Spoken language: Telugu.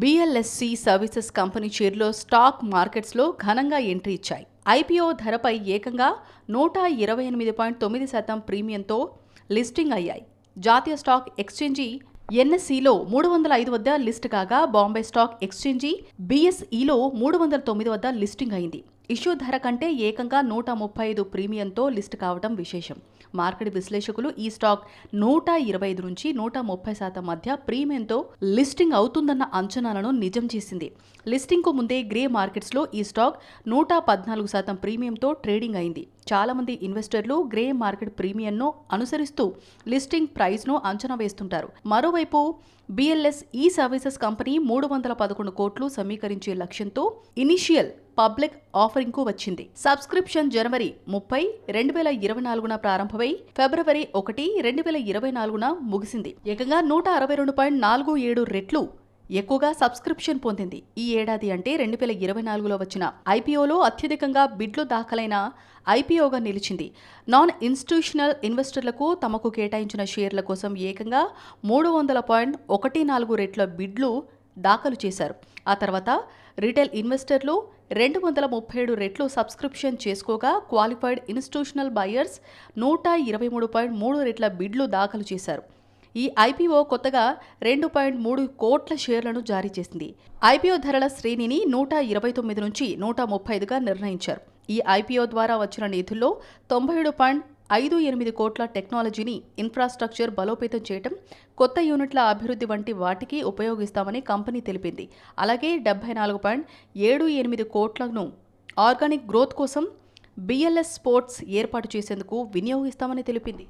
బిఎల్ఎస్సి సర్వీసెస్ కంపెనీ షేర్లో స్టాక్ మార్కెట్స్లో ఘనంగా ఎంట్రీ ఇచ్చాయి. ఐపీఓ ధరపై ఏకంగా 128.9% ప్రీమియంతో లిస్టింగ్ అయ్యాయి. జాతీయ స్టాక్ ఎక్స్చేంజి ఎన్ఎస్ఈలో 305 వద్ద లిస్ట్ కాగా బాంబే స్టాక్ ఎక్స్చేంజి బిఎస్ఈలో 309 వద్ద లిస్టింగ్ అయింది. ఇష్యూ ధర కంటే ఏకంగా 135 ప్రీమియంతో లిస్ట్ కావడం విశేషం. మార్కెట్ విశ్లేషకులు ఈ స్టాక్ 125 నుంచి 130% మధ్య ప్రీమియంతో లిస్టింగ్ అవుతుందన్న అంచనాలను నిజం చేసింది. లిస్టింగ్కు ముందే గ్రే మార్కెట్స్లో ఈ స్టాక్ 114% ప్రీమియంతో ట్రేడింగ్ అయింది. చాలామంది ఇన్వెస్టర్లు గ్రే మార్కెట్ ప్రీమియంను అనుసరిస్తూ లిస్టింగ్ ప్రైస్ను అంచనా వేస్తుంటారు. మరోవైపు బిఎల్ఎస్ ఈ సర్వీసెస్ కంపెనీ 311 కోట్లు సమీకరించే లక్ష్యంతో ఇనిషియల్ పబ్లిక్ ఆఫరింగ్కు వచ్చింది. సబ్స్క్రిప్షన్ జనవరి 30, 2024న ప్రారంభమై ఫిబ్రవరి 1, 2024న ముగిసింది. ఏకంగా 162.47 రెట్లు ఎక్కువగా సబ్స్క్రిప్షన్ పొందింది. ఈ ఏడాది అంటే 2024లో వచ్చిన ఐపీఓలో అత్యధికంగా బిడ్లు దాఖలైన ఐపీఓగా నిలిచింది. నాన్ ఇన్స్టిట్యూషనల్ ఇన్వెస్టర్లకు తమకు కేటాయించిన షేర్ల కోసం ఏకంగా 300.14 రెట్ల బిడ్లు దాఖలు చేశారు. ఆ తర్వాత రీటైల్ ఇన్వెస్టర్లు 237 రెట్లు సబ్స్క్రిప్షన్ చేసుకోగా క్వాలిఫైడ్ ఇన్స్టిట్యూషనల్ బయర్స్ 123.3 రెట్ల బిడ్లు దాఖలు చేశారు. ఈ ఐపీఓ కొత్తగా 2.3 కోట్ల షేర్లను జారీ చేసింది. ఐపీఓ ధరల శ్రేణిని 129 నుంచి 135గా నిర్ణయించారు. ఈ ఐపీఓ ద్వారా వచ్చిన నిధుల్లో 97.58 కోట్ల టెక్నాలజీని ఇన్ఫ్రాస్ట్రక్చర్ బలోపేతం చేయడం, కొత్త యూనిట్ల అభివృద్ధి వంటి వాటికి ఉపయోగిస్తామని కంపెనీ తెలిపింది. అలాగే 74.78 కోట్లను ఆర్గానిక్ గ్రోత్ కోసం బిఎల్ఎస్ స్పోర్ట్స్ ఏర్పాటు చేసేందుకు వినియోగిస్తామని తెలిపింది.